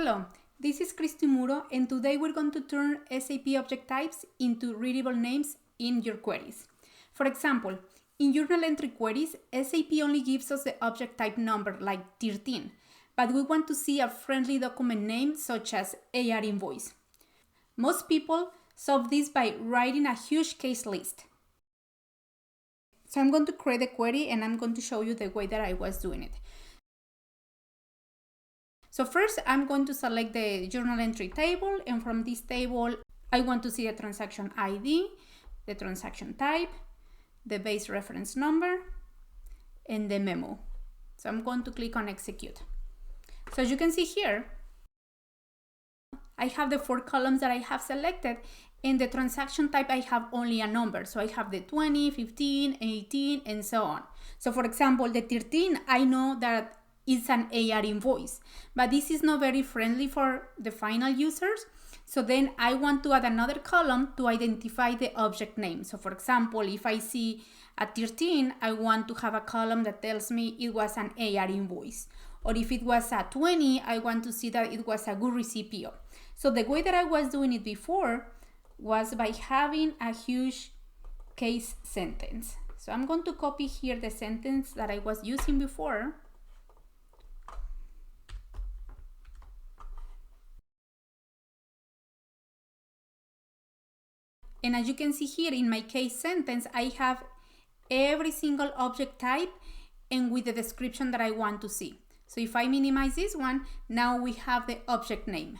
Hello, this is Cristi Muro, and today we're going to turn SAP object types into readable names in your queries. For example, in journal entry queries, SAP only gives us the object type number like 13, but we want to see a friendly document name such as AR invoice. Most people solve this by writing a huge case list. So I'm going to create a query and I'm going to show you the way that I was doing it. So first, I'm going to select the journal entry table, and from this table, I want to see the transaction ID, the transaction type, the base reference number, and the memo. So I'm going to click on execute. So as you can see here, I have the 4 columns that I have selected. In the transaction type, I have only a number. So I have the 20, 15, 18, and so on. So for example, the 13, I know that it's an AR invoice, but this is not very friendly for the final users. So then I want to add another column to identify the object name. So for example, if I see a 13, I want to have a column that tells me it was an AR invoice. Or if it was a 20, I want to see that it was a good recipio. So the way that I was doing it before was by having a huge case sentence. So I'm going to copy here the sentence that I was using before. And as you can see here in my case sentence, I have every single object type and with the description that I want to see. So if I minimize this one, now we have the object name.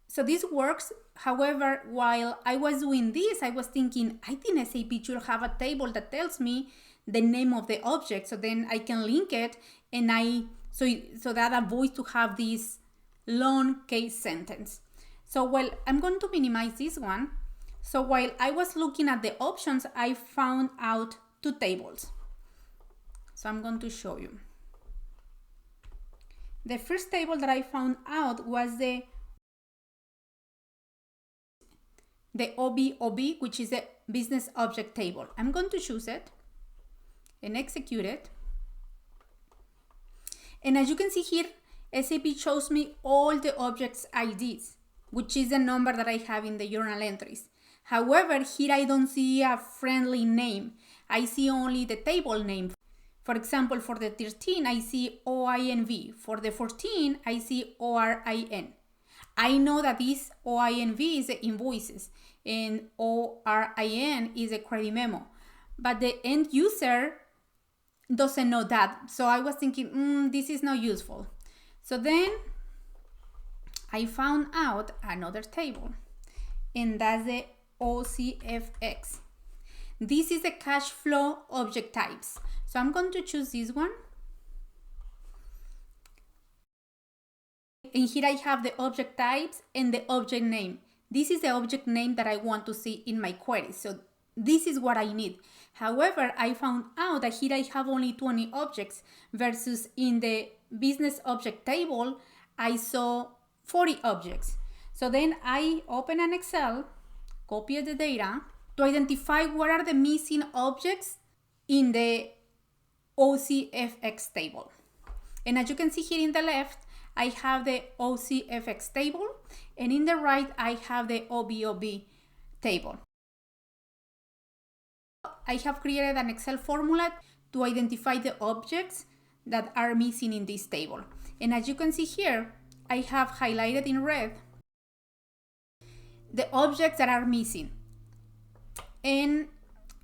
So this works. However, while I was doing this, I was thinking, I think SAP should have a table that tells me the name of the object, so then I can link it, and so that avoids to have this long case sentence. So I'm going to minimize this one. So while I was looking at the options, I found out 2 tables. So I'm going to show you. The first table that I found out was the OBBO, which is a business object table. I'm going to choose it and execute it. And as you can see here, SAP shows me all the objects IDs, which is the number that I have in the journal entries. However, here I don't see a friendly name. I see only the table name. For example, for the 13, I see OINV. For the 14, I see ORIN. I know that this OINV is the invoices and ORIN is a credit memo, but the end user doesn't know that. So I was thinking, this is not useful. So then I found out another table, and that's the OCFX. This is the cash flow object types. So I'm going to choose this one. And here I have the object types and the object name. This is the object name that I want to see in my query. So this is what I need. However, I found out that here I have only 20 objects versus in the business object table, I saw 40 objects. So then I open an Excel, copy the data to identify what are the missing objects in the OCFX table. And as you can see here in the left, I have the OCFX table, and in the right, I have the OBBO table. I have created an Excel formula to identify the objects that are missing in this table. And as you can see here, I have highlighted in red the objects that are missing. And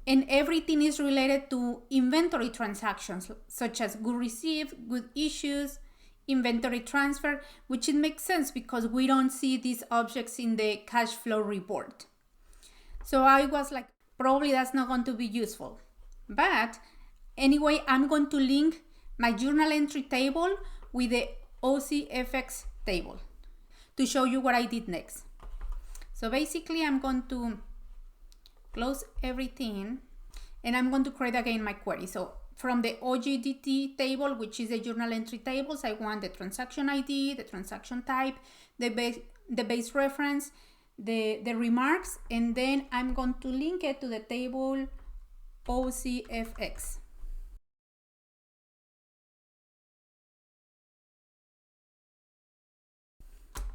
everything is related to inventory transactions, such as good received, good issues, inventory transfer, which it makes sense because we don't see these objects in the cash flow report. So I was like, probably that's not going to be useful. But anyway, I'm going to link my journal entry table with the OCFX table to show you what I did next. So basically, I'm going to close everything and I'm going to create again my query. So from the OGDT table, which is the journal entry tables, I want the transaction ID, the transaction type, the base reference, the remarks, and then I'm going to link it to the table OCFX.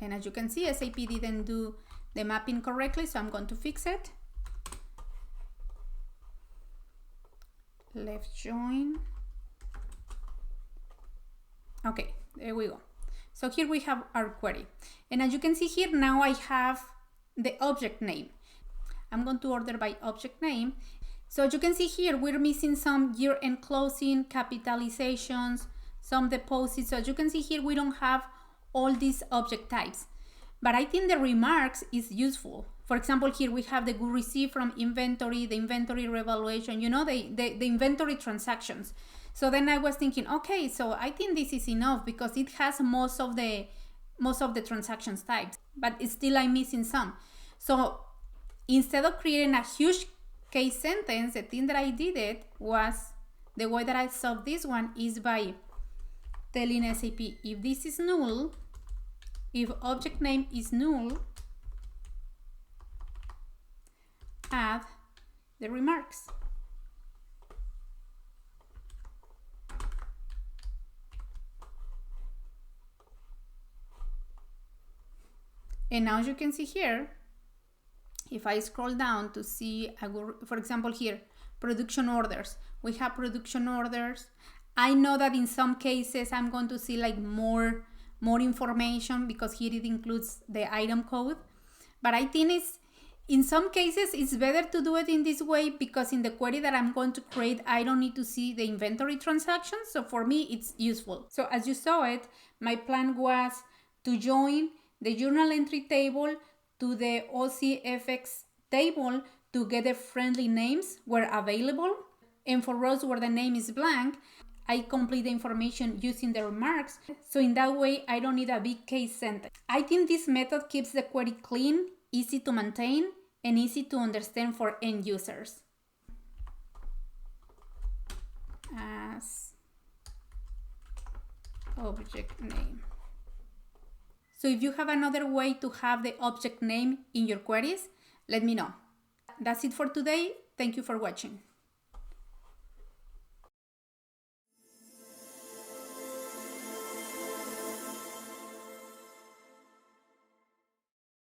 And as you can see, SAP didn't do the mapping correctly, so I'm going to fix it. Left join. Okay, there we go. So here we have our query. And as you can see here, now I have the object name. I'm going to order by object name. So as you can see here, we're missing some year-end closing, capitalizations, some deposits. So as you can see here, we don't have all these object types. But I think the remarks is useful. For example, here we have the good received from inventory, the inventory revaluation, you know, the inventory transactions. So then I was thinking, okay, so I think this is enough because it has most of the transactions types, but still I'm missing some. So instead of creating a huge case sentence, the thing that I did it was, the way that I solved this one is by telling SAP, if this is null, if object name is null, add the remarks. And now as you can see here, if I scroll down to see, for example here, production orders. We have production orders. I know that in some cases I'm going to see like more information because here it includes the item code. But I think in some cases it's better to do it in this way because in the query that I'm going to create, I don't need to see the inventory transactions. So for me, it's useful. So as you saw it, my plan was to join the journal entry table to the OCFX table to get the friendly names where available. And for rows where the name is blank, I complete the information using the remarks. So in that way, I don't need a big case sentence. I think this method keeps the query clean, easy to maintain, and easy to understand for end users. As object name. So if you have another way to have the object name in your queries, let me know. That's it for today. Thank you for watching.